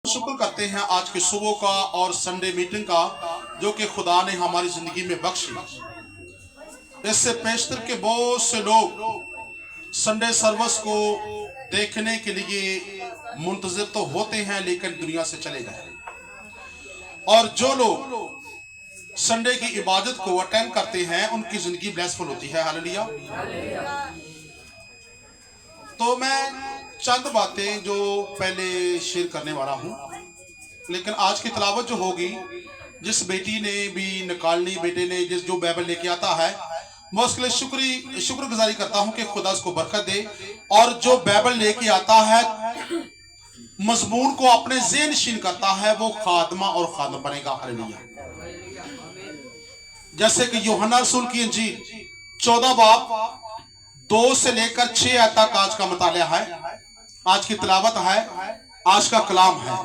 शुक्र करते हैं आज के सुबह का और संडे मीटिंग का जो कि खुदा ने हमारी जिंदगी में बख्शी। इससे पेशतर के बहुत से लोग संडे सर्विस को देखने के लिए मुंतजिर तो होते हैं लेकिन दुनिया से चले गए, और जो लोग संडे की इबादत को अटेंड करते हैं उनकी जिंदगी ब्लेसफुल होती है। हालेलुया। तो मैं चंद बातें जो पहले शेयर करने वाला हूं, लेकिन आज की तिलावत जो होगी, जिस बेटी ने भी निकालनी, बेटे ने जिस जो बाइबल लेके आता है, मैं उसके लिए शुक्रगुजारी करता हूं कि खुदा उसको बरकत दे। और जो बाइबल लेके आता है, मजमून को अपने ज़हन नशीन करता है, वो खादमा और खादम बनेगा। हालेलुया। जैसे कि यूहन्ना रसूल की इंजील 14 बाब 2 से लेकर 6 आयत तक आज का मुताला है, आज की तिलावत है, आज का कलाम है।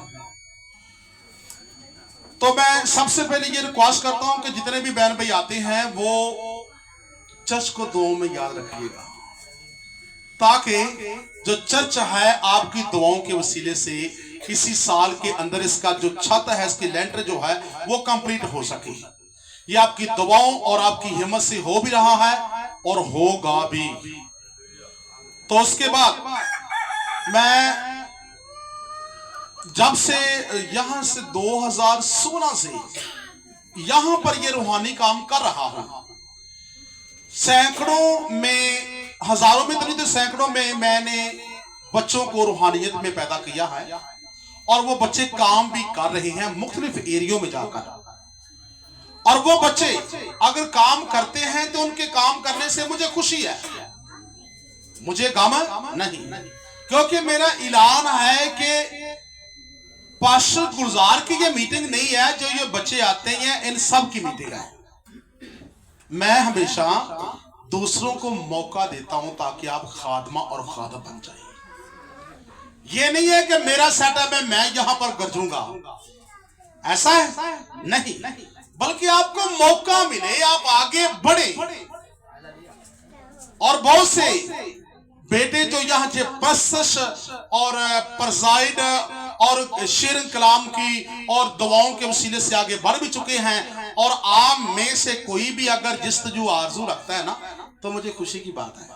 तो मैं सबसे पहले ये रिक्वेस्ट करता हूं कि जितने भी बहन भाई आते हैं वो चर्च को दुआओं में याद रखिएगा, ताकि जो चर्च है आपकी दुआओं के वसीले से इसी साल के अंदर इसका जो छत है, इसकी लेंटर जो है वो कंप्लीट हो सके। ये आपकी दुआओं और आपकी हिम्मत से हो भी रहा है और होगा भी। तो उसके बाद मैं जब से यहां से 2016 से यहां पर ये रूहानी काम कर रहा हूं, सैकड़ों में, हजारों में तो नहीं तो सैकड़ों में मैंने बच्चों को रूहानियत में पैदा किया है, और वो बच्चे काम भी कर रहे हैं मुख्तलिफ एरियो में जाकर। और वो बच्चे अगर काम करते हैं तो उनके काम करने से मुझे खुशी है, मुझे गम नहीं, क्योंकि मेरा ऐलान है कि पास्टर गुलजार की ये मीटिंग नहीं है, जो ये बच्चे आते हैं इन सब की मीटिंग है। मैं हमेशा दूसरों को मौका देता हूं ताकि आप खादमा और खादम बन जाए। ये नहीं है कि मेरा सेटअप है मैं यहां पर गरजूंगा, ऐसा है नहीं, बल्कि आपको मौका मिले, आप आगे बढ़े। और बहुत से बेटे जो यहाँ से प्रशंस और प्रजाइड और शेर कलाम की और दुआओं के वसीले से आगे बढ़ भी चुके हैं, और आप में से कोई भी अगर जिस्तजू आरजू रखता है ना, तो मुझे खुशी की बात है।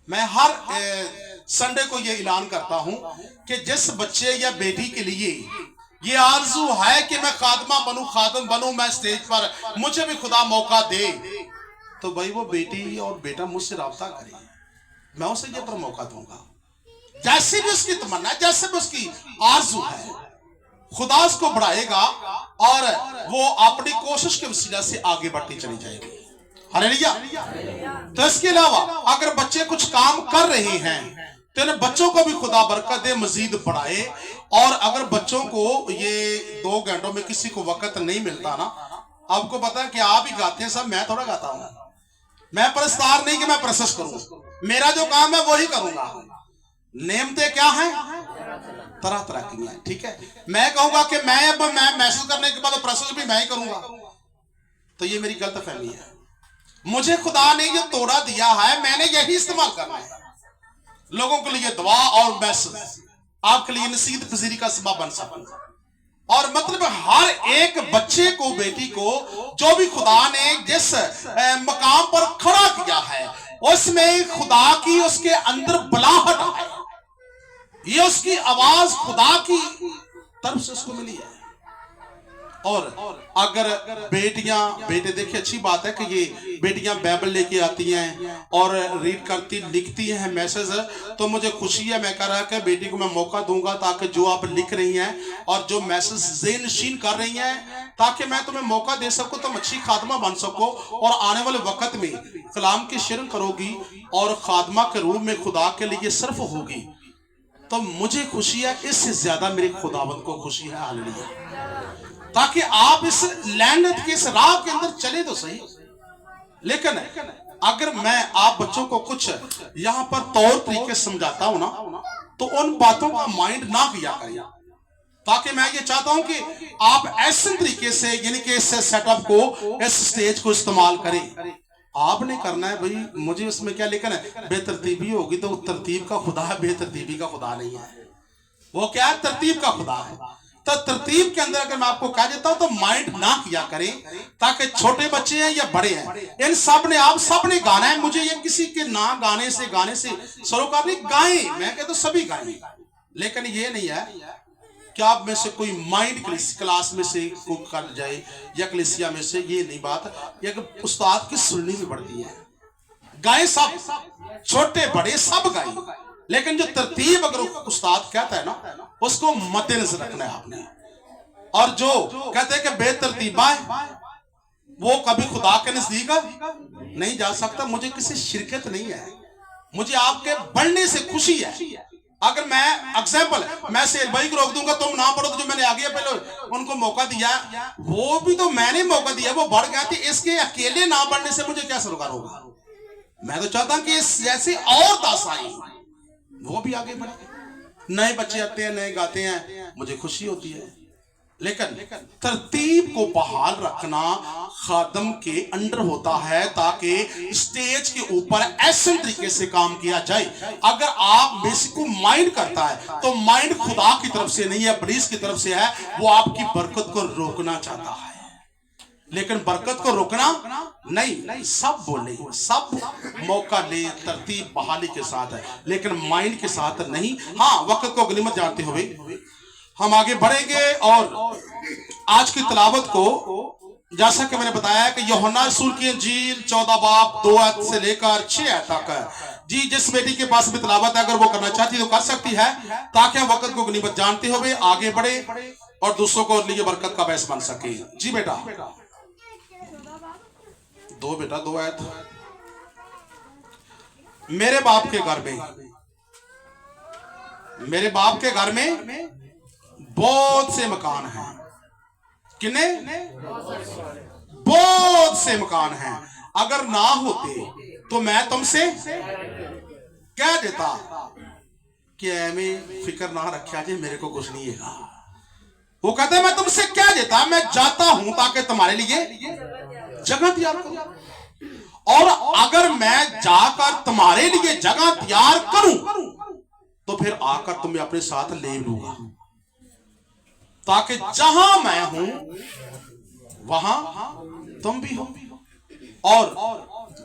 मैं हर संडे को ये ऐलान करता हूं कि जिस बच्चे या बेटी के लिए ये आरजू है कि मैं खादमा बनूं, खादम बनूं, मैं स्टेज पर मुझे भी खुदा मौका दे, तो भाई वो बेटी और बेटा मुझसे राब्ता करे, मैं उसे ये पर मौका दूंगा। जैसे भी उसकी तमन्ना, जैसे भी उसकी आरजू है, खुदा उसको बढ़ाएगा और वो अपनी कोशिश के वसीला से आगे बढ़ती चली जाएगी। हालेलुया। तो इसके अलावा अगर बच्चे कुछ काम कर रहे हैं तो इन बच्चों को भी खुदा बरकत दे, मजीद बढ़ाए। और अगर बच्चों को ये 2 घंटों में किसी को वक्त नहीं मिलता ना, आपको पता है कि आप ही गाते हैं सब, मैं थोड़ा गाता हूं। मैं परस्तार नहीं कि मैं प्रशंस करूं, मेरा जो काम है वही करूंगा। नेमते क्या है, तरह तरह की हैं, ठीक है। मैं कहूंगा कि मैं मैसेज करने के बाद प्रशंस भी मैं ही करूंगा, तो ये मेरी गलत फहमी है। मुझे खुदा ने ये तोड़ा दिया है, मैंने यही इस्तेमाल करना है, लोगों के लिए दुआ और मैसेज आपके लिए नसीहत पजीरी का सबब बन सकूं। और मतलब हर एक बच्चे को, बेटी को, जो भी खुदा ने जिस मकाम पर खड़ा किया है, उसमें खुदा की उसके अंदर बुलाहट है, ये उसकी आवाज खुदा की तरफ से उसको मिली है। और अगर बेटियां बेटे, देखिए अच्छी बात है कि ये बेटियां बाइबल लेके आती हैं और रीड करती, लिखती हैं मैसेज, तो मुझे खुशी है। मैं कह रहा कि बेटी को मैं मौका दूंगा ताकि जो आप लिख रही हैं और जो मैसेज ज़हन नशीन कर रही हैं, ताकि मैं तुम्हें मौका दे सकूं, तुम अच्छी खादमा बन सको और आने वाले वक्त में कलाम की शेयर करोगी और खादमा के रूप में खुदा के लिए सिर्फ होगी, तो मुझे खुशी है। इससे ज्यादा मेरे खुदावंद को खुशी है। हालेलुया। ताकि आप इस लैंड के इस राह के अंदर चले तो सही, लेकिन अगर मैं आप बच्चों को कुछ यहां पर तौर तरीके समझाता हूं ना, तो उन बातों का माइंड ना किया करिए, ताकि मैं ये चाहता हूं कि आप ऐसे तरीके से, यानी कि इस सेटअप को, इस स्टेज को इस्तेमाल करें। आपने करना है भाई, मुझे उसमें क्या, लेकिन बेतरतीबी होगी तो तरतीब का खुदा है, बेतरतीबी का खुदा नहीं है। वो क्या है? तरतीब का खुदा है। तो तरतीब के अंदर अगर मैं आपको कह देता हूं तो माइंड ना किया करें, ताकि छोटे बच्चे हैं या बड़े हैं, इन सब ने, आप सब ने गाना है। मुझे ये किसी के ना गाने से सरोकार नहीं, गाएं, मैं कहता सभी गाएं, लेकिन ये नहीं है कि आप में से कोई माइंड क्लास में से कोई कर जाए या कलीसिया में से, ये नहीं बात। ये उस्ताद की सुननी भी पड़ती है। गाएं सब, छोटे बड़े सब गाएं, लेकिन जो तरतीब अगर उस्ताद कहता है ना, उसको मद्देनजर रखना है आपने। और जो कहते हैं कि बेतरतीबा है, वो कभी खुदा के नजदीक नहीं जा सकता। मुझे किसी शिरकत नहीं है, मुझे आपके बढ़ने से खुशी है। अगर मैं एग्जाम्पल, मैं सेल भाई को रोक दूंगा, तुम ना पढ़ो, तो जो मैंने आगे पहले उनको मौका दिया, वो भी तो मैंने मौका दिया, वो बढ़ गया। थी इसके अकेले ना बढ़ने से मुझे क्या सरोकार होगा? मैं तो चाहता हूं कि इस जैसे और 10 आए, वो भी आगे बढ़े। नए बच्चे आते हैं, नए गाते हैं, मुझे खुशी होती है। लेकिन तरतीब को बहाल रखना खादम के अंडर होता है, ताकि स्टेज के ऊपर ऐसे तरीके से काम किया जाए। अगर आप बेसिक को माइंड करता है, तो माइंड खुदा की तरफ से नहीं है, इब्लीस की तरफ से है। वो आपकी बरकत को रोकना चाहता है, लेकिन बरकत को रोकना नहीं। सब बोले, सब मौका ले तरतीब बहाली के साथ है, लेकिन माइंड के साथ नहीं। हाँ, वक्त को गनीमत जानते हुए हम आगे बढ़ेंगे और आज की तिलावत को, जैसा कि मैंने बताया कि यूहन्ना रसूल की इंजील 14 बाब 2 आयत से लेकर 6 आयत तक, जी जिस बेटी के पास भी तिलावत है, अगर वो करना चाहती है तो कर सकती है, ताकि हम वक्त को गनीमत जानते हुए आगे बढ़े और दूसरों को लिए बरकत का बायस बन सके। जी बेटा, दो आयत। मेरे बाप के घर में बहुत से मकान हैं। कितने? बहुत से मकान हैं। अगर ना होते तो मैं तुमसे कह देता कि एमें फिक्र ना रखा जी, मेरे को कुछ नहीं है। वो कहते मैं तुमसे कह देता, मैं जाता हूं ताकि तुम्हारे लिए जगह तैयार करूं। और अगर मैं जाकर तुम्हारे लिए जगह तैयार करूं, तो फिर आकर तुम्हें अपने साथ ले लूंगा, ताकि जहां मैं हूं वहां तुम भी हो, और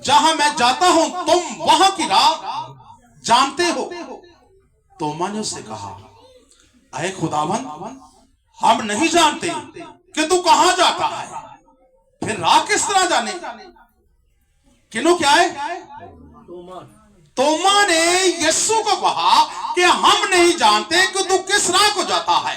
जहां मैं जाता हूं तुम वहां की राह जानते हो। तो मैंने उससे कहा, अरे खुदावन, हम नहीं जानते कि तू कहां जाता है, फिर राह किस तरह जाने? किनो क्या है? तोमा ने यीशु को कहा कि हम नहीं जानते कि तू किस राह को जाता है,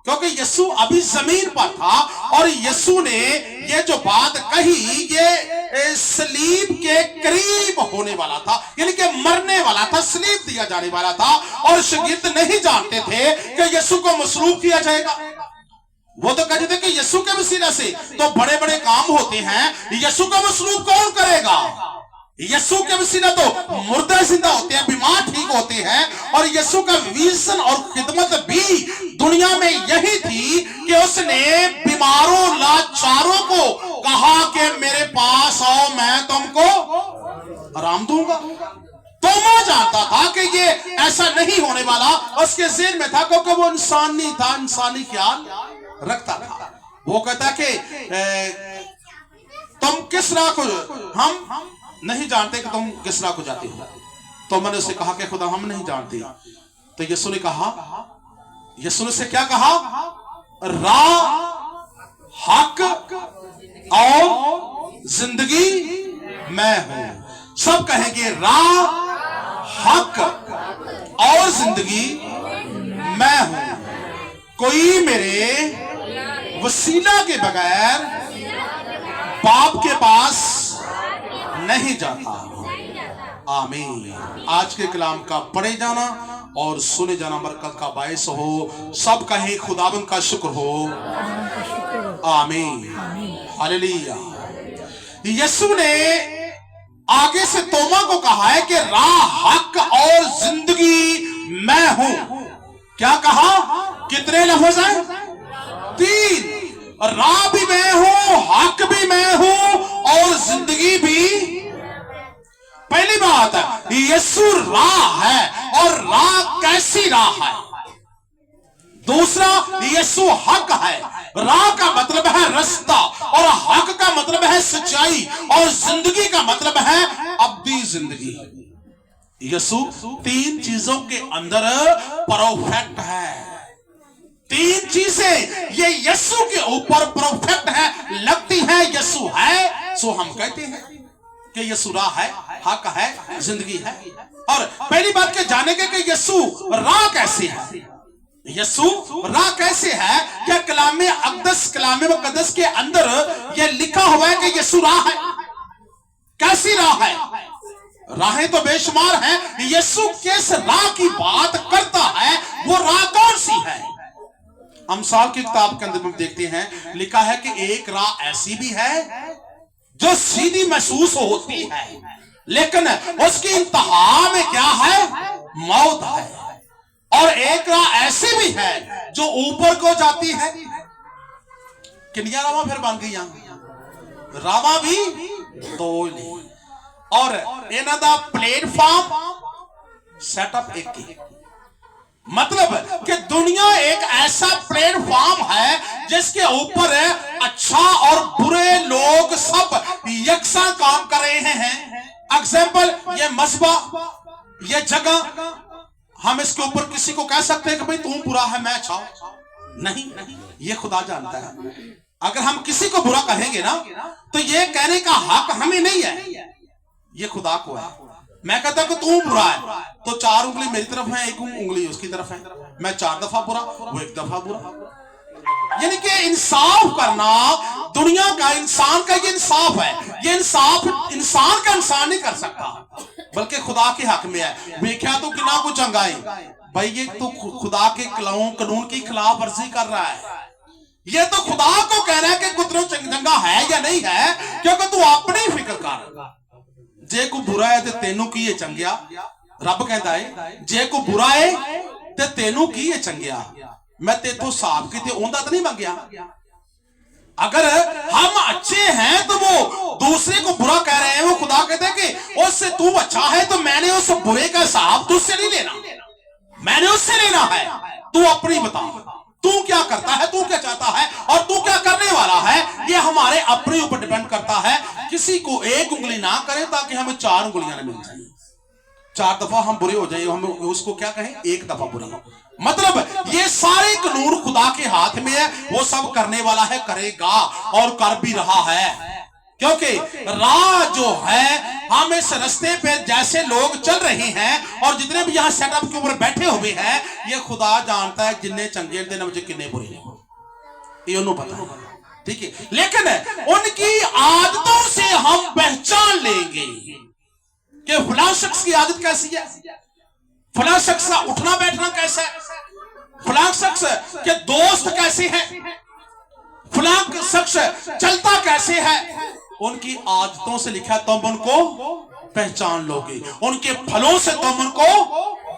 क्योंकि यीशु अभी जमीन पर था और यीशु ने ये जो बात कही, ये सलीब के करीब होने वाला था, यानी कि मरने वाला था, सलीब दिया जाने वाला था। और शागिर्द नहीं जानते थे कि यीशु को मसलूब किया जाएगा। वो तो कहते थे कि यीशु के वसीला से तो बड़े बड़े काम होते हैं, यीशु को मसलूब कौन करेगा? यीशु के वसीला तो मुर्दे जिंदा होते हैं, बीमार ठीक होते हैं। और यीशु का विजन और खिदमत भी दुनिया में यही थी कि उसने बीमारों, लाचारों को कहा कि मेरे पास आओ, मैं तुमको आराम दूंगा। तोमा जानता था कि ये ऐसा नहीं होने वाला, उसके ज़हन में था, क्योंकि वो इंसान नहीं था, इंसानी ख्याल रखता था। वो कहता कि तुम किस राह को, हम नहीं जानते कि तुम किस राह को जाते हो। तो मैंने उसे कहा कि खुदा हम नहीं जानते। तो यीशु ने कहा, यीशु ने से क्या कहा? राह, हक और जिंदगी मैं हूं। सब कहेंगे राह, हक और जिंदगी मैं हूं। कोई मेरे वसीला के बगैर बाप के पास नहीं जाता। आमीन। आज के कलाम का पढ़े जाना और सुने जाना बरकत का बायस हो। सब कहे खुदावंद का शुक्र हो। आमीन, हालेलुया। यीशु ने आगे से तोमा को कहा है कि राह, हक और जिंदगी मैं हूं। क्या कहा? कितने लफ्ज हैं? 3। राह भी मैं हूं, हक भी मैं हूं और जिंदगी भी। पहली बात, यीशु राह है। और राह कैसी राह है? दूसरा, यीशु हक है। राह का मतलब है रास्ता, और हक का मतलब है सच्चाई, और जिंदगी का मतलब है अब्दी जिंदगी। यीशु तीन चीजों के अंदर परफेक्ट है। तीन चीजें ये यीशु के ऊपर परफेक्ट है, लगती है। यीशु है सो हम कहते हैं कि यीशु राह है, हक है, जिंदगी है। और पहली बात के जानेंगे कि यीशु राह कैसे है। यीशु राह कैसे है? क्या कलामे अक़दस, कलामे मुक़द्दस के अंदर यह लिखा हुआ है कि यीशु राह है। कैसी राह है? राहें तो बेशुमार हैं। यीशु किस राह की बात करता है, वो राह कौन सी है? अमसाल की किताब के अंदर हम देखते हैं, लिखा है कि एक राह ऐसी भी है जो सीधी महसूस होती है, लेकिन उसकी इंतहा में क्या है? मौत है। और एक राह ऐसी भी है जो ऊपर को जाती है। किनिया रावा फिर बन गई, रावा भी दो नहीं, और इन्हां दा प्लेटफॉर्म सेटअप एक ही। मतलब कि दुनिया एक ऐसा प्लेटफॉर्म है जिसके ऊपर अच्छा और बुरे लोग सब यकसा काम कर रहे हैं। एग्जाम्पल, ये मस्बा, ये जगह, हम इसके ऊपर किसी को कह सकते हैं कि भाई तू बुरा है, मैं अच्छा नहीं। ये खुदा जानता है। अगर हम किसी को बुरा कहेंगे ना, तो ये कहने का हक हमें नहीं है, ये खुदा को है। मैं कहता हूं कि तू बुरा है, तो 4 उंगली मेरी तरफ है, 1 उंगली उसकी तरफ है। मैं 4 दफा बुरा, वो 1 दफा बुरा। यानी कि इंसाफ करना दुनिया का, इंसान का ये इंसाफ है। ये इंसाफ इंसान का इंसान नहीं कर सकता, बल्कि खुदा के हक में है। वेख्या तो किना को चंगाई भाई, ये तो खुदा के कानून की खिलाफ वर्जी कर रहा है। ये तो खुदा को कह रहा है कि कुतरों चंगा है या नहीं है, क्योंकि तू अपनी फिक्र कर। जे को बुरा है ते तेनू की है चंगिया। रब कहता है जे को बुरा है ते तेनू की है चंगिया। मैं तेथों साफ की ओंदा तो नहीं मंगया। अगर हम अच्छे हैं तो वो दूसरे को बुरा कह रहे हैं, वो खुदा कहते हैं कि उससे तू अच्छा है तो मैंने उस बुरे का हिसाब तुझसे नहीं लेना, मैंने उससे लेना है। तू अपनी बता, तू क्या करता है, तू क्या चाहता है, और तू क्या करने वाला है। ये हमारे अपने ऊपर डिपेंड करता है। किसी को 1 उंगली ना करें ताकि हमें 4 उंगलियां ना मिल जाए। 4 दफा हम बुरे हो जाए, हम उसको क्या कहें, 1 दफा बुरे। मतलब ये सारे कानून खुदा के हाथ में है, वो सब करने वाला है, करेगा और कर भी रहा है। क्योंकि राह जो है, हम इस रास्ते पे जैसे लोग चल रहे हैं और जितने भी यहां सेटअप के ऊपर बैठे हुए हैं, ये खुदा जानता है जिन्ने चंगे दिन मुझे किन्ने बुरे नहीं, ये उन्होंने पता। ठीक है, लेकिन उनकी आदतों से हम पहचान लेंगे कि फलां शख्स की आदत कैसी है, फलां शख्स का उठना बैठना कैसा है, फलां शख्स के दोस्त कैसे हैं, फलां शख्स चलता कैसे है। उनकी आदतों से लिखा तुम उनको पहचान लोगे, उनके फलों से तुम उनको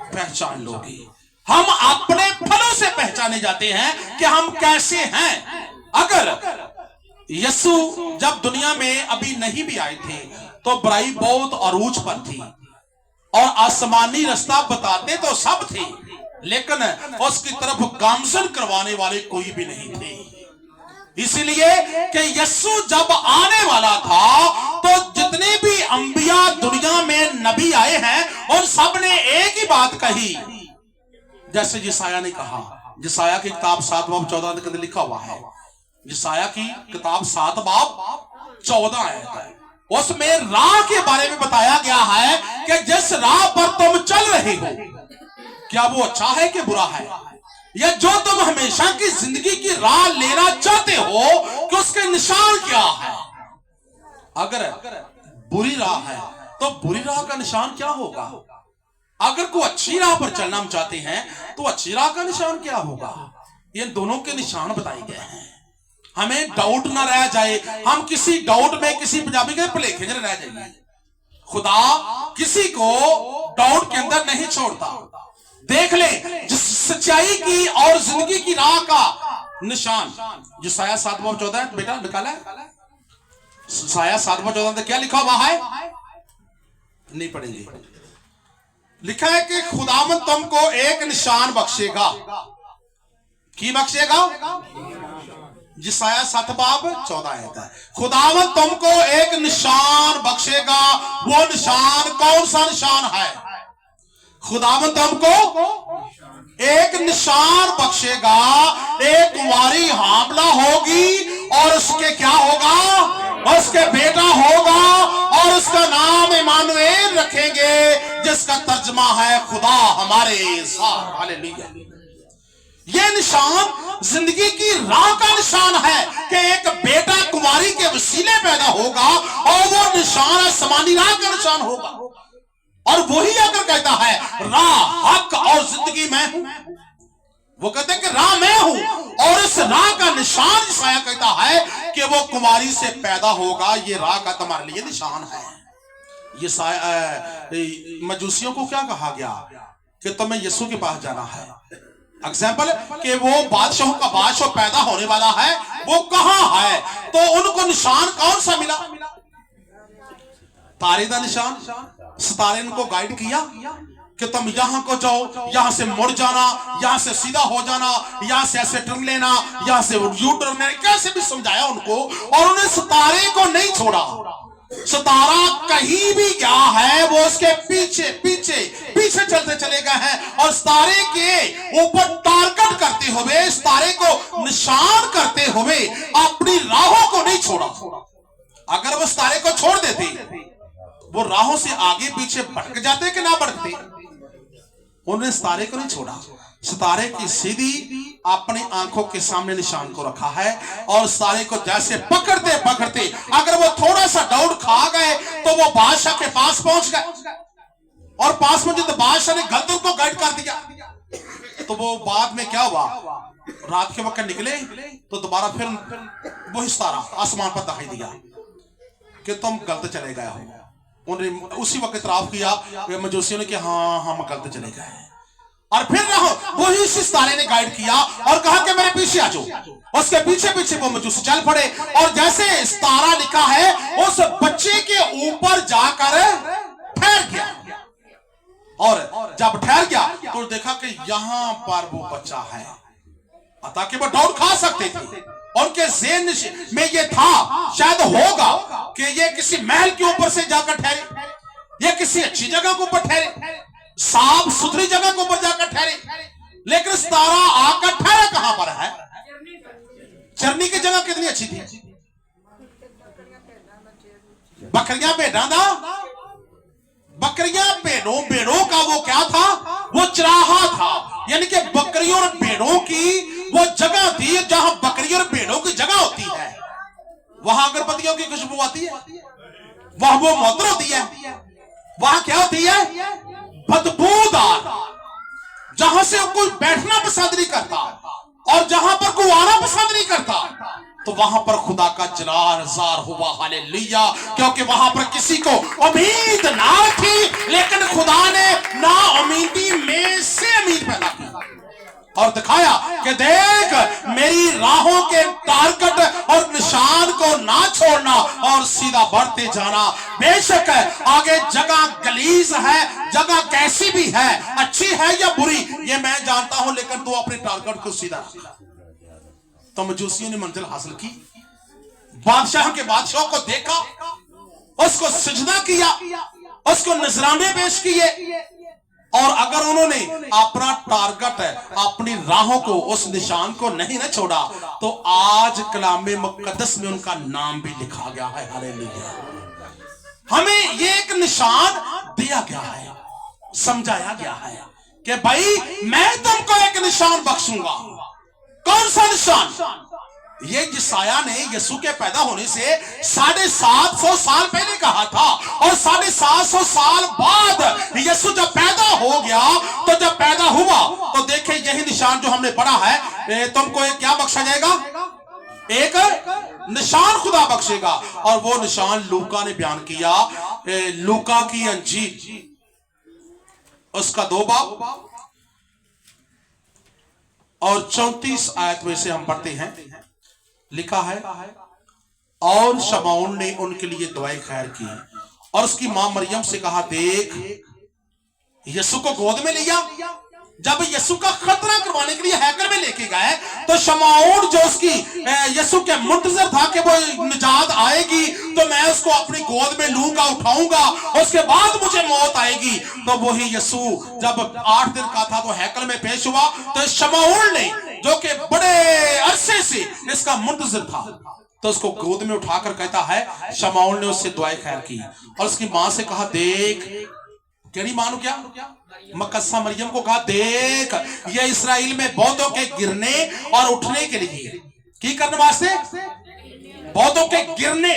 पहचान लोगे। हम अपने फलों से पहचाने जाते हैं कि हम कैसे हैं। अगर यीशु जब दुनिया में अभी नहीं भी आए थे तो बुराई बहुत अरूज पर थी और आसमानी रास्ता बताते तो सब थे, लेकिन उसकी तरफ गामजन करवाने वाले कोई भी नहीं थे। इसलिए कि यीशु जब आने वाला था तो जितने भी अंबिया दुनिया में नबी आए हैं उन सब ने एक ही बात कही, जैसे यशायाह ने कहा। यशायाह की किताब 7 बाब 14 के अंदर लिखा हुआ है। यशायाह की किताब 7 बाब 14 है, उसमें राह के बारे में बताया गया है कि जिस राह पर तुम चल रहे हो, क्या वो अच्छा है कि बुरा है, या जो तुम हमेशा की जिंदगी की राह लेना चाहते हो कि उसके निशान क्या है। अगर बुरी राह है तो बुरी राह का निशान क्या होगा। अगर कोई अच्छी राह पर चलना हम चाहते हैं तो अच्छी राह का निशान क्या होगा। ये दोनों के निशान बताए गए हैं, हमें डाउट ना रह जाए। हम किसी डाउट में, किसी पंजाबी के भुलेखे में रह जाएंगे। खुदा किसी को डाउट के अंदर नहीं छोड़ता। देख ले, जिस सच्चाई की और जिंदगी की राह का निशान। यशायाह 7 बाब 14 बेटा निकाला है। यशायाह 7 बाब 14 क्या लिखा हुआ है, नहीं पढ़ेंगे। लिखा है कि खुदावंद तुमको एक निशान बख्शेगा। की बख्शेगा? जिसाया 7 बाब 14 आयत है। खुदावंद तुमको एक निशान बख्शेगा। वो निशान कौन सा निशान है? खुदावंद तुमको एक निशान बख्शेगा। एक कुंवारी हामला होगी और उसके क्या होगा? उसके बेटा होगा और उसका नाम इमानुएल रखेंगे, जिसका तर्जमा है खुदा हमारे साथ। हालेलुया। ये निशान जिंदगी की राह का निशान है कि एक बेटा कुंवारी के वसीले पैदा होगा और वो निशान आसमानी राह का निशान होगा। और वही अगर कहता है राह, हक और जिंदगी मैं हूं, वो कहते हैं कि राह मैं हूं और इस राह का निशान ईसाया कहता है कि वो कुंवारी से पैदा होगा। ये राह का तुम्हारे लिए निशान है। ये मजूसियों को क्या कहा गया कि तुम्हें यीशु के पास जाना है। एग्जाम्पल कि वो बादशाहों का बादशाह पैदा होने वाला है, वो कहां है? तो उनको निशान कौन सा मिला? तारे का निशान। सितारे उनको गाइड किया कि तुम यहां को जाओ, यहां से मुड़ जाना, यहां से सीधा हो जाना, यहां से ऐसे टर्न लेना, यहां से यू टर्न लेना, कैसे भी समझाया उनको। और उन्हें सितारे को नहीं छोड़ा। सितारा कहीं भी गया है वो उसके पीछे पीछे पीछे चलते चले गए हैं और सितारे के ऊपर टारगेट करते हुए, सितारे को निशान करते हुए अपनी राहों को नहीं छोड़ा। अगर वो सितारे को छोड़ देते, वो राहों से आगे पीछे भटक जाते कि ना भटकते? उन्होंने सितारे को नहीं छोड़ा। सितारे की सीधी अपनी आंखों के सामने निशान को रखा है और सितारे को जैसे पकड़ते पकड़ते अगर वो थोड़ा सा डाउट खा गए तो वो बादशाह के पास पहुंच गए और पास में तो बादशाह ने गलत उनको गाइड कर दिया। तो वो बाद में क्या हुआ? रात के वक्त निकले तो दोबारा फिर वही सितारा आसमान पर दिखाई दिया कि तुम गलत चले गए हो। उन्होंने उसी वक्त इतराफ किया मजूसियों ने कि हाँ हम गलत चले गए। और फिर वही सितारे ने गाइड किया और कहा कि मेरे पीछे आ जाओ। उसके पीछे पीछे वो मजूसी चल पड़े और जैसे सितारा लिखा है उस बच्चे के ऊपर जाकर ठहर गया। और जब ठहर गया तो देखा कि यहां पर वो बच्चा है, ताकि वो दौड़ खा सकते थे। उनके ज़हन में ये था शायद होगा कि ये किसी महल के ऊपर से जाकर ठहरे, ये किसी अच्छी जगह के ऊपर ठहरे, साफ सुथरी जगह के ऊपर जाकर ठहरे। लेकिन सितारा आकर ठहरा कहां पर है? चरनी की जगह कितनी अच्छी थी, बकरियां भेड़ा था। बकरियां भेड़ों का वो क्या था? वो चराहा था, यानी कि बकरियों और भेड़ों की वो जगह थी जहां बकरियों और भेड़ों की जगह होती है। वहां अगरबत्तियों की खुशबू आती है, वहां वो मौत होती है, वहां क्या होती है? बदबूदार। जहां से कोई बैठना पसंद नहीं करता और जहां पर कोई आना पसंद नहीं करता, तो वहां पर खुदा का जलाल ज़ाहिर हुआ। हालेलुया। क्योंकि वहां पर किसी को उम्मीद ना थी, लेकिन खुदा ने ना उम्मीदी में से उम्मीद पैदा की और दिखाया कि देख मेरी राहों के टारगेट और निशान को ना छोड़ना और सीधा बढ़ते जाना। बेशक आगे जगह गलीज है, जगह कैसी भी है, अच्छी है या बुरी, ये मैं जानता हूं, लेकिन तू अपने टारगेट को सीधा रखना। तो मजूसियों ने मंजिल हासिल की, बादशाह के बादशाह को देखा, उसको सजदा किया, उसको नजराने पेश किए। और अगर उन्होंने अपना टारगेट अपनी राहों को, उस निशान को नहीं ना छोड़ा, तो आज कलामे मुकद्दस में उनका नाम भी लिखा गया है। हालेलुया। हमें ये एक निशान दिया गया है, समझाया गया है कि भाई मैं तुमको एक निशान बख्शूंगा। कौन सा निशान? ये यशायाह ने यीशु के पैदा होने से 750 साल पहले कहा था और 750 साल बाद यीशु जब पैदा हो गया, तो जब पैदा हुआ तो देखे यही निशान जो हमने पढ़ा है, तुमको एक क्या बख्शा जाएगा? एक निशान खुदा बख्शेगा। और वो निशान लूका ने बयान किया। लूका की अंजील उसका 2 बाब और 34 आयत में से हम पढ़ते हैं। लिखा है, और शमौन ने उनके लिए दुआएं खैर की और उसकी मां मरियम से कहा, देख यीशु को गोद में लिया, जब यीशु का खतना करवाने के लिए हैकल में लेके गए तो शमौन जो उसकी यीशु के मुंतजर था कि वो निजात आएगी तो मैं उसको अपनी गोद में लूंगा, उठाऊंगा, उसके बाद मुझे मौत आएगी। तो वही यीशु जब 8 दिन का था तो हैकल में पेश हुआ, तो शमौन ने जो कि बड़े अरसे से इसका मुंतजर था तो उसको गोद में उठाकर कहता है, शमौन ने उससे दुआएं खैर की और उसकी मां से कहा, देख, केड़ी मां क्या मकस्सा मरियम को कहा, देख ये इसराइल में बौद्धों के गिरने और उठने के लिए की करने वास्ते, बौद्धों के गिरने,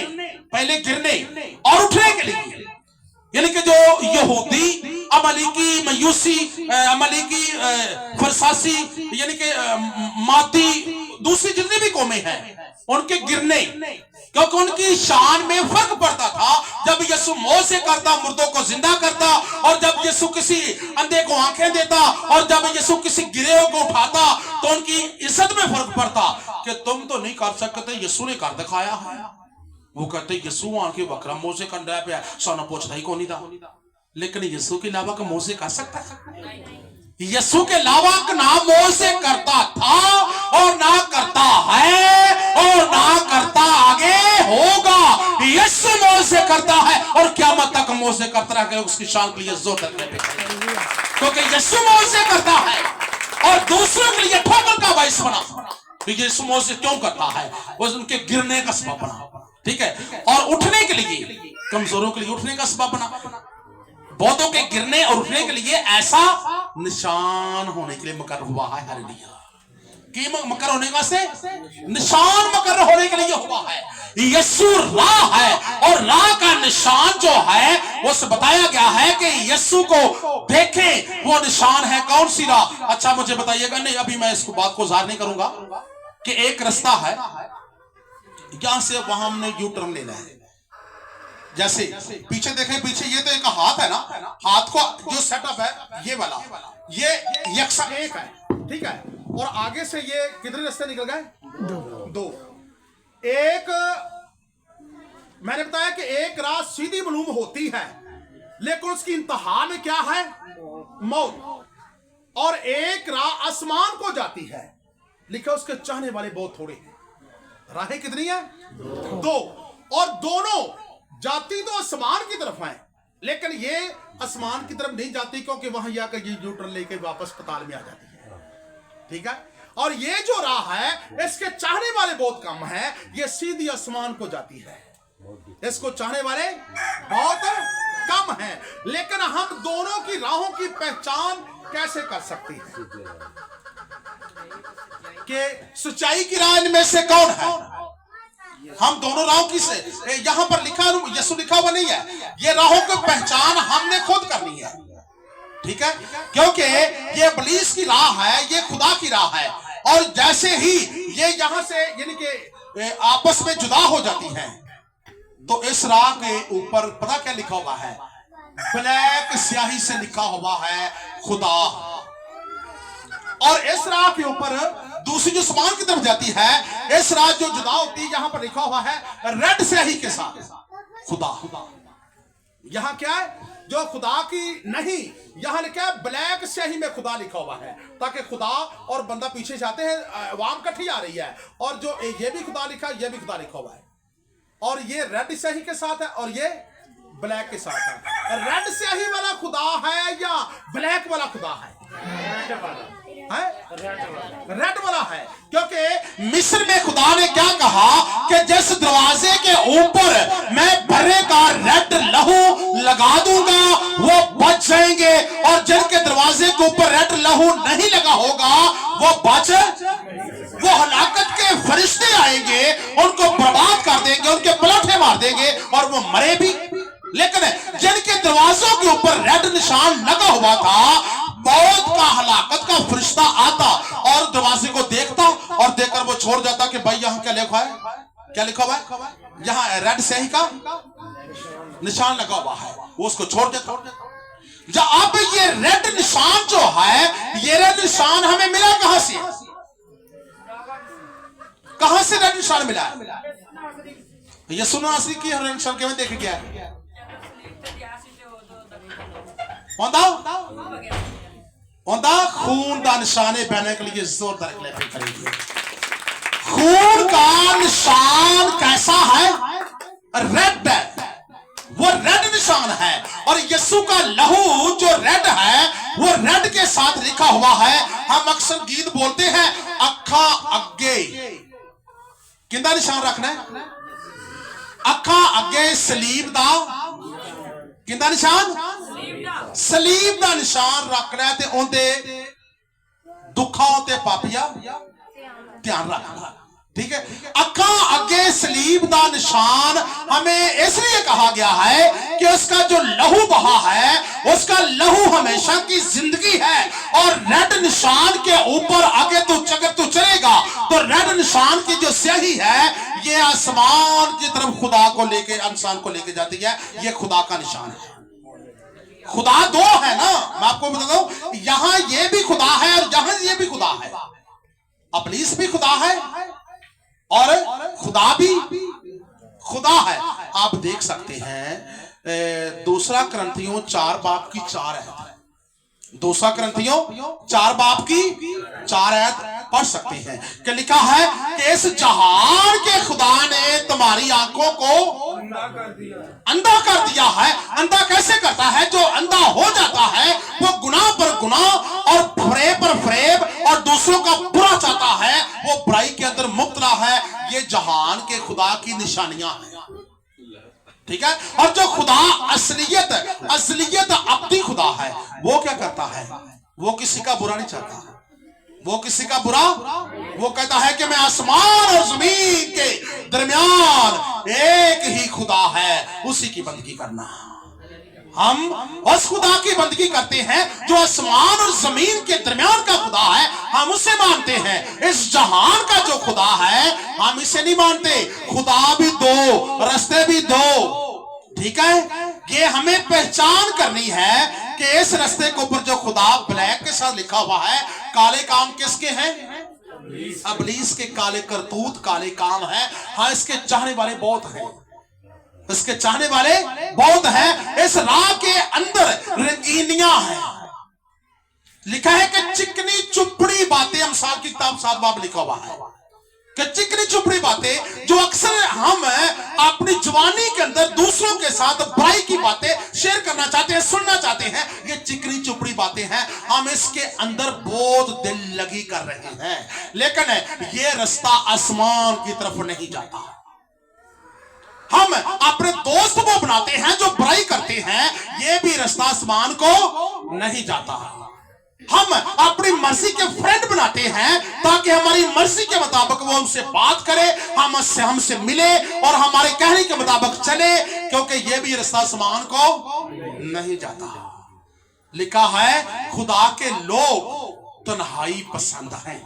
पहले गिरने और उठने के लिए, यानी कि जो यहूदी अमलीकी मयूसी अमलीकी फरसासी यानी कि मादी दूसरी जितनी भी कौमें हैं उनके गिरने, क्योंकि उनकी शान में फर्क पड़ता था। जब यीशु मौत से करता, मुर्दों को जिंदा करता, और जब यीशु किसी अंधे को आंखें देता, और जब यीशु किसी गिरे को उठाता तो उनकी इज्जत में फर्क पड़ता कि तुम तो नहीं कर सकते, यीशु ने कर दिखाया है। वो कहते यीशु आके बकरा मोसे कंडा पे सोना पूछता ही कौन था, लेकिन यीशु के अलावा का मोसे कर सकता है? यीशु के अलावा ना मोसे करता था और ना करता है और ना करता आगे होगा। यीशु मोसे करता है और क़यामत तक मोसे करता रहेगा, उसकी शान के लिए जोर करने पे, क्योंकि यीशु मोसे करता है और दूसरों के लिए ठोकर का बाइस बना। यीशु मोसे क्यों करता है? वो उनके गिरने का सबब बना, ठीक है, और उठने के लिए, कमजोरों के लिए उठने का सबब बना, बौद्धों के गिरने और उठने के लिए ऐसा निशान होने के लिए मुकर्रर हुआ है। हालेलुया। कि मुकर्रर होने का से निशान मुकर्रर होने के लिए हुआ है। यीशु राह है और राह का निशान जो है उसे बताया गया है कि यीशु को देखें, वो निशान है। कौन सी राह? अच्छा मुझे बताइएगा, नहीं अभी मैं इस बात को ज़ाहिर नहीं करूंगा कि एक रास्ता है यहां से वहां हमने यू टर्न लेना है। जैसे पीछे देखें, पीछे ये तो एक हाथ है ना, हाथ को जो सेटअप है ये वाला, ये यकसा एक है, ठीक है, और आगे से ये कितने रास्ते निकल गए? दो। एक मैंने बताया कि एक राह सीधी मालूम होती है लेकिन उसकी इंतहा में क्या है? मौत। और एक राह आसमान को जाती है, लिखा उसके चाहने वाले बहुत थोड़े हैं। राहें कितनी है? दो। और दोनों जाती तो आसमान की तरफ है, लेकिन ये आसमान की तरफ नहीं जाती क्योंकि वहां जाकर ये न्यूट्रल लेके वापस पताल में आ जाती है, ठीक है। और ये जो राह है इसके चाहने वाले बहुत कम है, ये सीधी आसमान को जाती है, इसको चाहने वाले बहुत कम है। लेकिन हम दोनों की राहों की पहचान कैसे कर सकते हैं कि सच्चाई की राह इनमें से कौन है? हम दोनों राहों की से यहां पर लिखा, यीशु लिखा हुआ नहीं है, ये राहों की पहचान हमने खुद करनी है, ठीक है, क्योंकि ये इब्लीस की राह है, ये खुदा की राह है। और जैसे ही ये यहां से यानी कि आपस में जुदा हो जाती हैं तो इस राह के ऊपर पता क्या लिखा हुआ है? ब्लैक स्याही से लिखा हुआ है खुदा। और इस राह के ऊपर दूसरी जो आसमान की तरफ जाती है, इस राह जो जुदा होती है, यहां पर लिखा हुआ है रेड स्याही के साथ खुदा। यहां क्या है? जो खुदा की नहीं, यहां लिखा है ब्लैक स्याही में खुदा लिखा हुआ है, ताकि खुदा और बंदा पीछे जाते हैं, अवाम इकट्ठी आ रही है, और जो ये भी खुदा लिखा है, ये भी खुदा लिखा हुआ है, और ये रेड स्याही के साथ है और ये ब्लैक के साथ है। रेड स्याही वाला खुदा है या ब्लैक वाला खुदा है? रेड वाला है, क्योंकि मिस्र में खुदा ने क्या कहा कि जिस दरवाजे के ऊपर मैं भरे का रेड लहू लगा दूंगा वो बच जाएंगे, और जिनके दरवाजे के ऊपर रेड लहू नहीं लगा होगा वो हलाकत के फरिश्ते आएंगे, उनको बर्बाद कर देंगे, उनके पलटे मार देंगे और वो मरे भी। लेकिन जिनके दरवाजों के ऊपर रेड निशान लगा हुआ था, मौत का हलाकत का फरिश्ता आता और दरवाजे को देखता और देखकर वो छोड़ जाता कि भाई यहाँ क्या लिखा है? क्या लिखा हुआ है? यहाँ रेड स्याही का निशान लगा हुआ है, वो उसको छोड़ देता। जब अब ये रेड निशान जो है, ये रेड निशान हमें मिला कहां से? कहां से रेड निशान मिला? ये सुनो असली की रेड निशान के में देख गया उनका खून का निशान है बहने के लिए जोरदार क्लैपिंग करेंगे। खून का निशान कैसा है? रेड है, वो रेड निशान है। और यीशु का लहू जो रेड है वो रेड के साथ लिखा हुआ है। हम अक्सर गीत बोलते हैं अखा अगे, किंदा निशान रखना है? अखा अगे सलीब दा किंदा निशान? सलीब दा निशान रखना है। ते उनके दुखों ते पापिया ध्यान रखना, ठीक है। अखा अगे सलीब का निशान हमें इसलिए कहा गया है कि उसका जो लहू बहा है, उसका लहू हमेशा की जिंदगी है। और रेड निशान के ऊपर आगे अगर तू चलेगा तो रेड निशान की जो स्याही है ये आसमान की तरफ खुदा को लेके, इंसान को लेके जाती है। ये खुदा का निशान है। खुदा दो है ना, मैं आपको बता दूं, यहां ये भी खुदा है और यहां ये भी खुदा है। इब्लीस भी खुदा है और खुदा भी खुदा है। आप देख सकते हैं दूसरा करंथियों 4 बाब की 4 है। दूसरा करंथियों 4 बाब की 4 आयत पढ़ सकते हैं कि लिखा है कि इस जहान के खुदा ने तुम्हारी आंखों को अंधा कर दिया है। अंधा कैसे करता है? जो अंधा हो जाता है वो गुनाह पर गुनाह और फरेब पर फरेब और दूसरों का बुरा चाहता है, वो बुराई के अंदर मुब्तला है। ये जहान के खुदा की निशानियां हैं, ठीक है। और जो खुदा असलियत अपनी खुदा है, वो क्या करता है? वो किसी का बुरा नहीं चाहता। वो किसी का बुरा, वो कहता है कि मैं आसमान और जमीन के दरमियान एक ही खुदा है, उसी की बंदगी करना। हम उस खुदा की बंदगी करते हैं जो आसमान और जमीन के दरमियान का खुदा है, हम उसे मानते हैं। इस जहान का जो खुदा है हम इसे नहीं मानते। खुदा भी दो, रास्ते भी दो, ठीक है। ये हमें पहचान करनी है कि इस रास्ते के ऊपर जो खुदा ब्लैक के साथ लिखा हुआ है, काले काम किसके हैं? इब्लीस के काले करतूत, काले काम है। हाँ, इसके चाहने वाले बहुत हैं, इसके चाहने वाले बहुत हैं। इस राह के अंदर रंगीनियां हैं। लिखा है कि चिकनी चुपड़ी बातें, अमसाल की किताब 7 बाब लिखा हुआ है कि चिकनी चुपड़ी बातें जो अक्सर हम अपनी जवानी के अंदर दूसरों के साथ बुराई की बातें शेयर करना चाहते हैं, सुनना चाहते हैं, ये चिकनी चुपड़ी बातें हैं। हम इसके अंदर बहुत दिल लगी कर रहे हैं, लेकिन ये रास्ता आसमान की तरफ नहीं जाता। हम अपने दोस्त को बनाते हैं जो बुराई करते हैं, ये भी रास्ता आसमान को नहीं जाता। हम अपनी मर्जी के फ्रेंड बनाते हैं ताकि हमारी मर्जी के मुताबिक वो हमसे बात करे, हमसे मिले और हमारे कहने के मुताबिक चले, क्योंकि ये भी रास्ता आसमान को नहीं जाता। लिखा है खुदा के लोग तन्हाई पसंद हैं,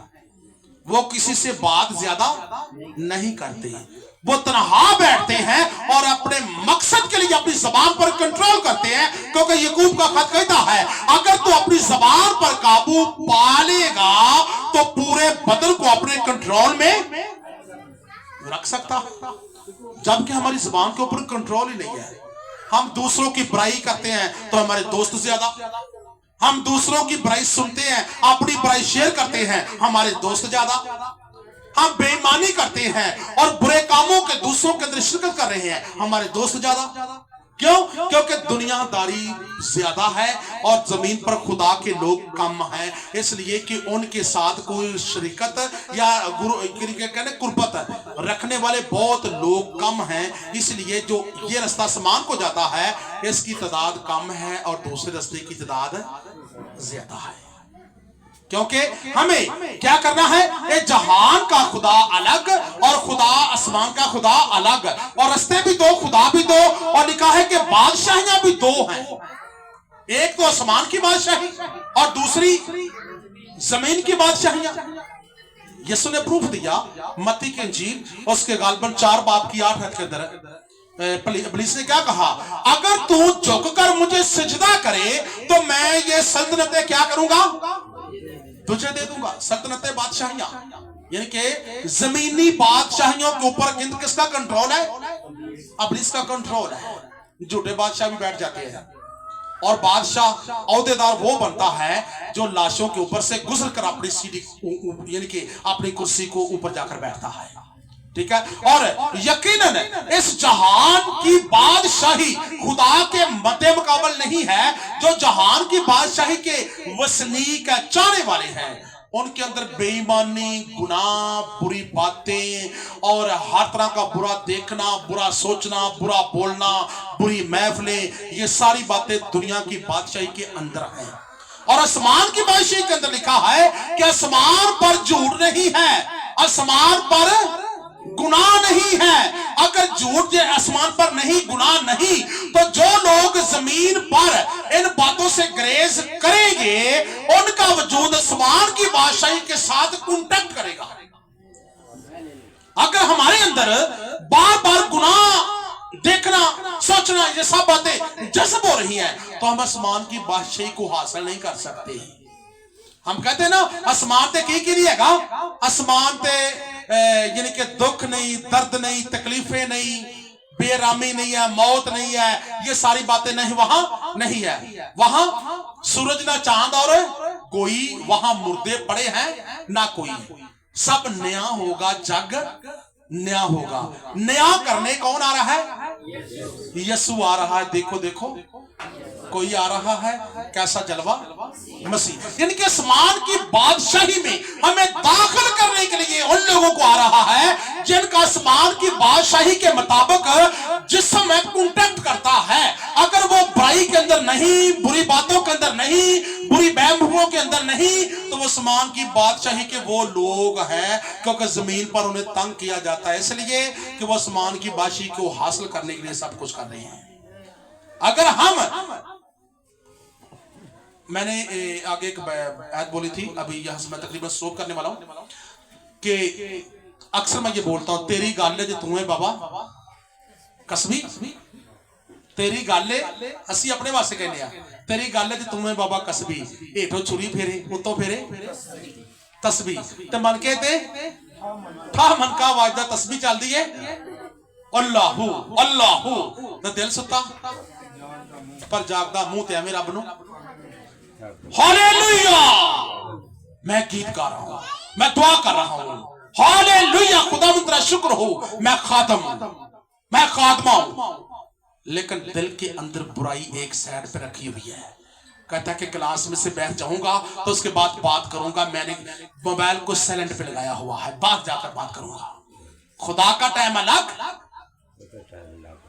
वो किसी से बात ज्यादा नहीं करते, वो तन्हा बैठते हैं और अपने मकसद के लिए अपनी जबान पर कंट्रोल करते हैं। क्योंकि याकूब का खत कहता है अगर तू अपनी जबान पर काबू पा लेगा तो पूरे बदन को अपने कंट्रोल में रख सकता है, जबकि हमारी जबान के ऊपर कंट्रोल ही नहीं है। हम दूसरों की बुराई करते हैं तो हमारे दोस्त ज्यादा, हम दूसरों की बुराई सुनते हैं, अपनी बुराई शेयर करते हैं, हमारे दोस्त ज्यादा। हम बेईमानी करते हैं और बुरे कामों के दूसरों के अंदर शिरकत कर रहे हैं, हमारे दोस्त ज्यादा। क्यों? क्योंकि दुनियादारी ज्यादा है और जमीन पर खुदा के लोग कम हैं, इसलिए कि उनके साथ कोई शरीकत या कुर्बत रखने वाले बहुत लोग कम हैं। इसलिए जो ये रास्ता आसमान को जाता है इसकी तादाद कम है और दूसरे रास्ते की तादाद ज्यादा है। क्योंकि हमें क्या करना है? ये जहान का खुदा अलग और खुदा आसमान का खुदा अलग, और रास्ते भी दो, खुदा भी दो, और लिखा है कि बादशाहियां भी दो हैं। एक तो आसमान की बादशाही और दूसरी जमीन की बादशाहियां। यीशु ने प्रूफ दिया मत्ती की इंजील उसके गालबन 4 बाब की 8 के अंदर। इब्लीस ने क्या कहा? अगर तू झुककर मुझे सजदा करे तो मैं ये सल्तनतें क्या करूंगा? तुझे दे दूंगा। सल्तनतें, बादशाहियां, यानी कि जमीनी बादशाहियों के ऊपर किसका कंट्रोल है? इब्लीस का कंट्रोल है। झूठे बादशाह भी बैठ जाते हैं, और बादशाह औहदेदार वो बनता है जो लाशों के ऊपर से गुजर कर अपनी सीढ़ी यानी कि अपनी कुर्सी को ऊपर जाकर बैठता है, ठीक है। और यकीनन इस जहान की बादशाही खुदा के मद्दे मुकाबल नहीं है। जो जहान की बादशाही के वसनीक चाहने वाले हैं, उनके अंदर बेईमानी, गुनाह, बुरी बातें और हर तरह का बुरा देखना, बुरा सोचना, बुरा बोलना, बुरी महफिलें, ये सारी बातें दुनिया की बादशाही के अंदर हैं। और आसमान की बादशाही के अंदर लिखा है कि आसमान पर झूठ नहीं है, आसमान पर गुनाह नहीं है। अगर झूठ आसमान पर नहीं, गुनाह नहीं, तो जो लोग जमीन पर इन बातों से ग्रेज करेंगे, उनका वजूद आसमान की बादशाही के साथ कांटेक्ट करेगा। अगर हमारे अंदर बार बार गुनाह देखना, सोचना, ये सब बातें जज्ब हो रही हैं, तो हम आसमान की बादशाही को हासिल नहीं कर सकते। हम कहते हैं ना, आसमान ते की नहीं हैगा, आसमान ते यानी कि दुख नहीं, दर्द नहीं, तकलीफें नहीं, बेरामी नहीं है, मौत नहीं है, ये सारी बातें नहीं, वहां नहीं है। वहां सूरज ना चांद और कोई, वहां मुर्दे पड़े हैं ना कोई। सब नया होगा, जग नया होगा। नया करने कौन आ रहा है? यीशु आ रहा है। देखो देखो कोई आ रहा है, कैसा जलवा, मसीह। यानी कि आसमान की बादशाही में हमें दाखिल करने के लिए उन लोगों को आ रहा है जिनका आसमान की बादशाही के मुताबिक जिस्म में कांटेक्ट करता है। अगर वो बुराई के अंदर नहीं, बुरी बातों के अंदर नहीं, बुरी बहमों के अंदर नहीं, तो वो आसमान की बादशाही के वो लोग हैं, क्योंकि जमीन पर उन्हें तंग किया जाता है, इसलिए कि वो आसमान की बादशाही को हासिल करने के लिए सब कुछ कर रहे हैं। अगर हम, मैंने आगे एक आयत बोली थी, अभी यहां से मैं तकरीबन स्टॉप करने वाला हूं, कि अक्सर मैं ये बोलता हूं, तेरी गाले जो तू है बाबा कसबी, तेरी गाले असी अपने वास्ते कहने आ, तेरी गाले जो तू है बाबा कसबी, हेठों छुरी फेरे, उत्तों फेरे तस्बी, ते मनके ते ठा मनका आवाज दा तस्बी चलदी है, अल्लाहू अल्लाहू, ते दिल सुता पर जागदा मुंह ते है रब नूं। हालेलुया, मैं गीत गा रहा हूं, मैं दुआ कर रहा हूं, हालेलुया, खुदा तेरा शुक्र हो, मैं खातमा हूं, लेकिन दिल के अंदर बुराई एक साइड पे रखी हुई है। कहता है कि क्लास में से बैठ जाऊंगा तो उसके बाद बात करूंगा, मैंने मोबाइल को साइलेंट पे लगाया हुआ है, बाद जाकर बात करूंगा। खुदा का टाइम अलग,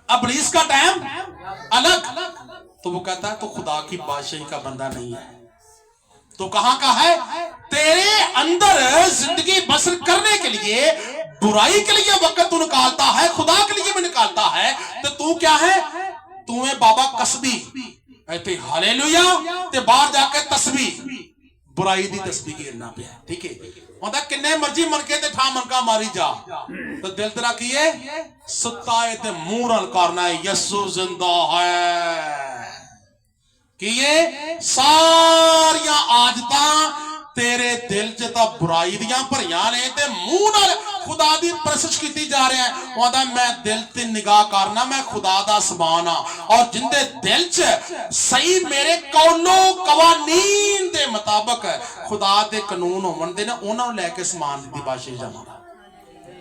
इब्लीस का टाइम अलग। तो वो कहता है तो खुदा की बादशाही का बंदा नहीं है, तो कहां का है? तेरे अंदर जिंदगी बसर करने के लिए, बुराई के लिए वक्त तू निकालता है, खुदा के लिए भी निकालता है, तो तू क्या है? तू है बाबा कसबी, ते हालेलुया, ते बाहर जाके तस्बी, बुराई दी तस्बी गिरना पे, ठीक है। मतलब किन्ने मर्जी मनके ते ठा मनका मारी जा, तो दिल तेरा की है सुता है ते मुंह रल करना है, यीशु जिंदा है। कि ये सारिया आदतां तेरे दिल च तां बुराई दियां भरियां ने, ते मुंह नाल खुदा दी परसिश कीती जा रहा है। कहंदा मैं दिल ते निगाह करना, मैं खुदा दा समान हां, और जिंदे दिल च सही मेरे कौलो कवानीन दे मुताबिक खुदा दे कानून होवन दे ना, उन्हां नूं लैके समान दी बादशाही जावांगा,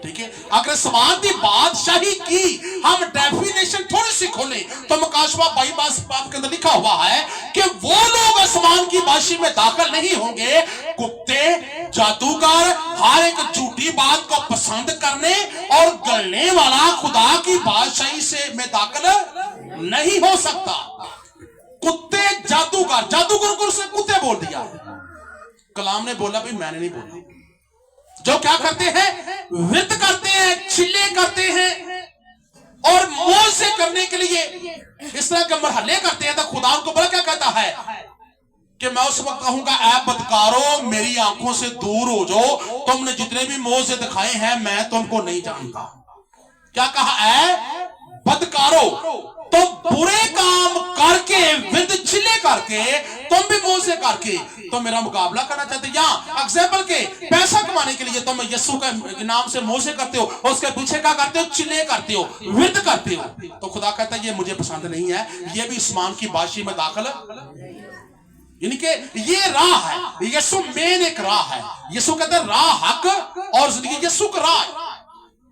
ठीक है। अगर समान की बादशाही की हम डेफिनेशन थोड़ी सी खोलें, तो मुकाशवा 22 बाब के अंदर लिखा हुआ है कि वो लोग आसमान की बादशाही में दाखिल नहीं होंगे, कुत्ते, जादूगर, हर एक झूठी बात को पसंद करने और गलने वाला खुदा की बादशाही से में दाखिल नहीं हो सकता। कुत्ते, जादूगर को उसने कुत्ते बोल दिया, कलाम ने बोला भाई मैंने नहीं बोला। जो क्या करते हैं? विद करते हैं, छिले करते हैं, और मोज़े करने के लिए इस तरह के मरहले करते हैं। तो खुदा उनको बड़ा क्या कहता है कि मैं उस वक्त कहूंगा ऐ बदकारो, मेरी आंखों से दूर हो जाओ, तुमने जितने भी मोज़े दिखाए हैं मैं तुमको नहीं जानता। क्या कहा? ऐ बदकारो, तो बुरे काम करके विद चिल्ले करके तुम भी मोसे करके तो मेरा मुकाबला करना चाहते हो। या एग्जाम्पल के पैसा कमाने के लिए तुम यीशु के नाम से मोसे करते हो, उसके पीछे क्या करते हो, चिल्ले करते हो, विद करते हो। तो खुदा कहता है ये मुझे पसंद नहीं है, ये भी आसमान की बादशाही में दाखिल इनके ये राह है। यीशु मेन एक राह है। यीशु कहते हैं राह हक और जिंदगी, यीशु का राह है।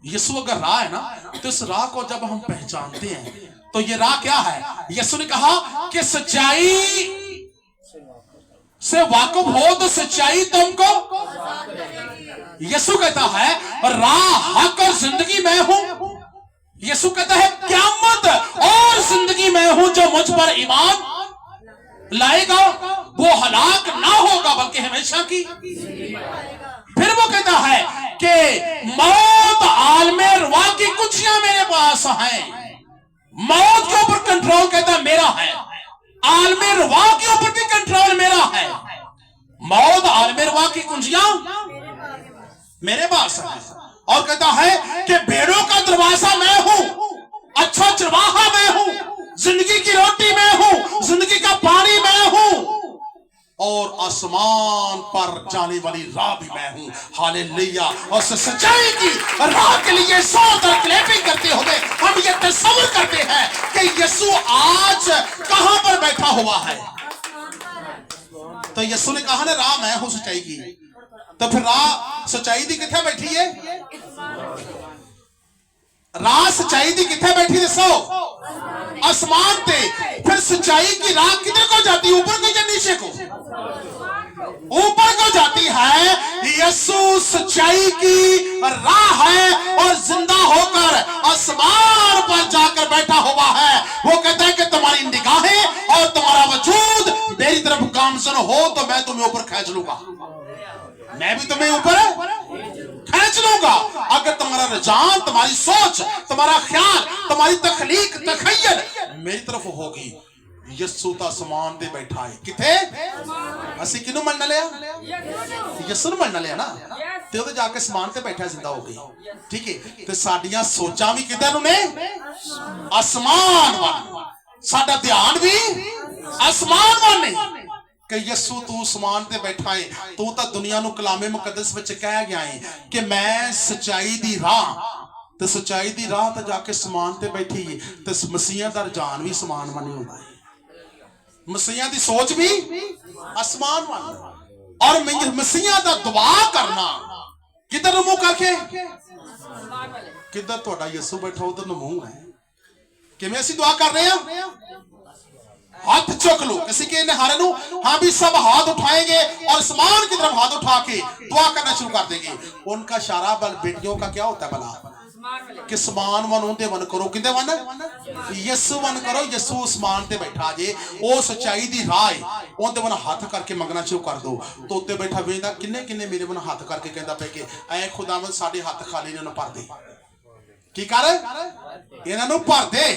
यीशु अगर राह है ना तो इस राह को जब हम पहचानते हैं तो ये राह क्या है? यीशु ने कहा कि सच्चाई से वाकिफ हो तो सच्चाई तुमको। यीशु कहता है राह हक और जिंदगी मैं हूं। यीशु कहता है क़यामत और जिंदगी मैं हूं, जो मुझ पर ईमान लाएगा वो हलाक ना होगा बल्कि हमेशा की। फिर वो कहता है कि मौत आलमे रुआ की कुंजियां मेरे पास हैं। मौत के ऊपर कंट्रोल कहता है मेरा है, आलमे रुआ के ऊपर भी कंट्रोल मेरा है। मौत आलमे रुआ की कुंजियां मेरे पास है। और कहता है कि भेड़ों का दरवाजा मैं हूं, अच्छा चरवाहा मैं हूं, जिंदगी की रोटी मैं हूं, जिंदगी का पानी मैं हूं, और आसमान पर जाने वाली राह भी मैं हूं। हालेलुया। और सच्चाई की राह के लिए जोर और क्लैपिंग करते हुए हम ये तस्वीर करते हैं कि यीशु आज कहां पर बैठा हुआ है। तो यीशु ने कहा ना राह मैं हूं सच्चाई की, तो फिर राह सच्चाई दी किथे बैठी है? राह सच्चाई दी किथे बैठी? दसो आसमान पे। फिर सच्चाई की राह किधर को जाती है, ऊपर को या नीचे को? ऊपर को जाती है। यीशु सच्चाई की राह है और जिंदा होकर आसमान पर जाकर बैठा हुआ है। वो कहता है कि तुम्हारी निगाहें और तुम्हारा वजूद मेरी तरफ गामजन हो तो मैं तुम्हें ऊपर खींच लूंगा, मैं भी तुम्हें ऊपर खींच लूंगा। अगर तुम्हारा रुझान, तुम्हारी सोच, तुम्हारा ख्याल, तुम्हारी तखलीक तखय्युल मेरी तरफ होगी। यीशु ता आसमान ते बैठा है किथे? ਅਸੀਂ ਕਿਹਨੂੰ ਮੰਨ ਲਿਆ? ਯਿਸੂ ਨੂੰ ਮੰਨ ਲਿਆ ਨਾ, ਤੇ ਉਹਦੇ ਜਾ ਕੇ ਆਸਮਾਨ ਤੇ ਬੈਠਾ ਜ਼ਿੰਦਾ ਹੋ ਗਈ। ਠੀਕ ਹੈ, ਤੇ ਸਾਡੀਆਂ ਸੋਚਾਂ ਵੀ ਕਿੱਧਰ ਨੂੰ ਨੇ? ਆਸਮਾਨ ਵੱਲ। ਸਾਡਾ ਧਿਆਨ ਵੀ ਆਸਮਾਨ ਵੱਲ ਨੇ कि यीशु तू आसमान ते बैठा है। तू तो दुनिया नू कलामे मुकद्दस विच कह गया है कि मैं सच्चाई दी राह, ते सच्चाई दी राह ते जाके आसमान ते बैठी है। ते मसीहा दा रुझान भी आसमान वाल ही होंदा है, मसीहा दी सोच भी आसमान वाल। और मसीहा दा दुआ करना किधर मुंह करके? किधर तुहाडा यीशु बैठा उधर नू मुंह है। किवें असीं दुआ कर रहे हैं? हाथ चुक लो किसी के नहारे नु, हाँ भी सब हाथ उठाएंगे और आसमान की तरफ हाथ उठा के दुआ करना शुरू कर देंगे। उनका इशारा बल बेटियों का क्या होता है भला? कि आसमान वन उनदे वन करो, किंदे वन? यीशु वन करो। यीशु आसमान ते बैठा जे, ओ सच्चाई दी राह है, उनदे वन हाथ करके मंगना शुरू कर दो। तो उत्ते बैठा वेंदा किन्ने किन्ने मेरे वन हाथ करके कहंदा पे कि ऐ खुदावंद साडे हाथ खाली ने भर दे। की कर? इन्हां नूं भर दे।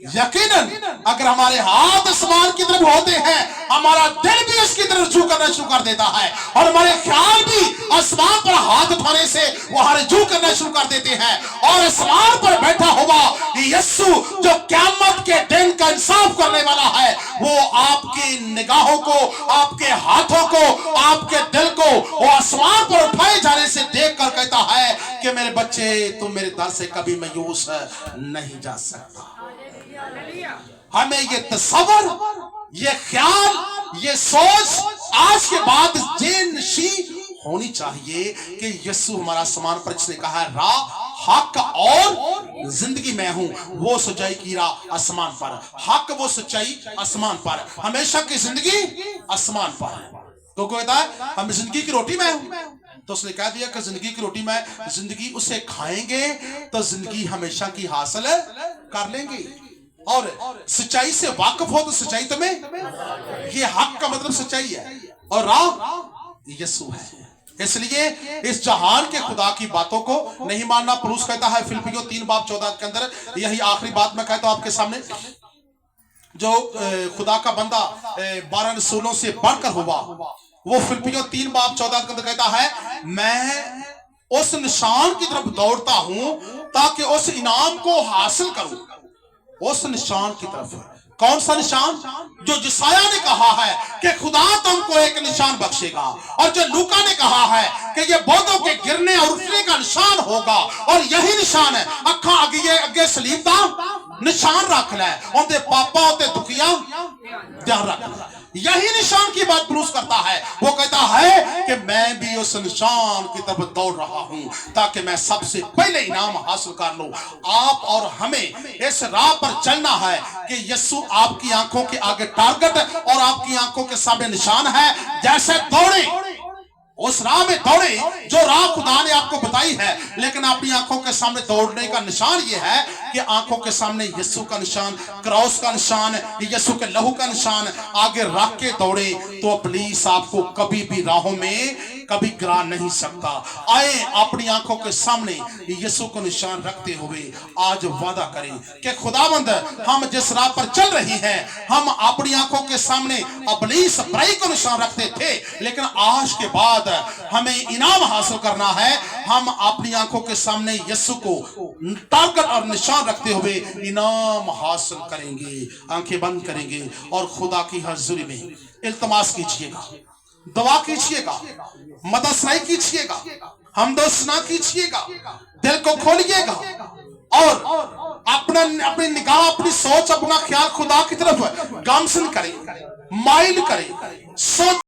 यकीनन अगर हमारे हाथ आसमान की तरफ होते हैं, हमारा दिल भी उसकी तरफ रुजू करना शुरू कर देता है, और हमारे ख्याल भी आसमान पर हाथ उठाने से वहां रुजू करना शुरू कर देते हैं। और आसमान पर बैठा हुआ यीशु जो क़यामत के दिन का इंसाफ करने वाला है, वो आपकी निगाहों को, आपके हाथों को, आपके दिल को वो आसमान पर उठाए जाने से देख कर कहता है कि मेरे बच्चे तुम मेरे दर से कभी मायूस नहीं जा सकता। हमें ये तस्वर, ये ख्याल, ये सोच आज के बाद जेनशी होनी चाहिए कि यीशु हमारा आसमान पर जिसने कहा है राह हक और जिंदगी मैं हूं, वो सच्चाई की राह आसमान पर, हक वो सच्चाई आसमान पर, हमेशा की जिंदगी आसमान पर। तो कहता है हम जिंदगी की रोटी मैं हूं, तो उसने कह दिया कि जिंदगी की रोटी मैं, जिंदगी उसे खाएंगे तो जिंदगी हमेशा की हासिल कर लेंगे। और सच्चाई से वाकिफ हो तो सच्चाई तुम्हें, ये हक का मतलब सच्चाई है और राह यीशु है। इसलिए इस जहान के खुदा की बातों को नहीं मानना। पौलुस कहता है फिलिप्पियों 3:14 के अंदर, यही आखिरी बात मैं कहता हूं आपके सामने, जो खुदा का बंदा 12 रसूलों से बढ़कर हुआ, वो फिलिप्पियों 3:14 के अंदर कहता है मैं उस निशान की तरफ दौड़ता हूं ताकि उस इनाम को हासिल करूं उस निशान की तरफ है। कौन सा निशान? जो यशायाह ने कहा है कि खुदा तुमको एक निशान बख्शेगा, और जो लूका ने कहा है कि ये बौद्धों के गिरने और उठने का निशान होगा, और यही निशान है। अखा अगे सलीब दा निशान रख ले, उनके पापा उते दुखिया ध्यान रख। यही निशान की बात ब्रूस करता है। वो कहता है कि मैं भी उस निशान की तरफ दौड़ रहा हूं ताकि मैं सबसे पहले इनाम हासिल कर लूं। आप और हमें इस राह पर चलना है कि यीशु आपकी आंखों के आगे टारगेट और आपकी आंखों के सामने निशान है। जैसे दौड़े, उस राह में दौड़े जो राह खुदा ने आपको बताई है, लेकिन अपनी आंखों के सामने दौड़ने का निशान ये है कि आंखों के सामने यीशु का निशान, क्रॉस का निशान, यीशु के लहू का निशान आगे रख के दौड़े, तो पुलिस आपको कभी भी राहों में कभी गिरा नहीं सकता। आए अपनी आंखों के सामने यीशु को निशान रखते हुए आज वादा करें कि खुदावंद, हम जिस राह पर चल रही हैं, हम अपनी आंखों के सामने इब्लीस बुराई को निशान रखते थे, लेकिन आज के बाद हमें इनाम हासिल करना है। हम अपनी आंखों के सामने यीशु को टारगेट और निशान रखते हुए इनाम हासिल करेंगे। आंखें बंद करेंगे और खुदा की हजूरी में इल्तमास कीजिएगा, दुआ कीजिएगा, मदद कीजिएगा, हमदोसना कीजिएगा, दिल को खोलिएगा और अपनी निगाह, अपनी सोच, अपना ख्याल खुदा की तरफ गामसन करें, माइल करें, सोच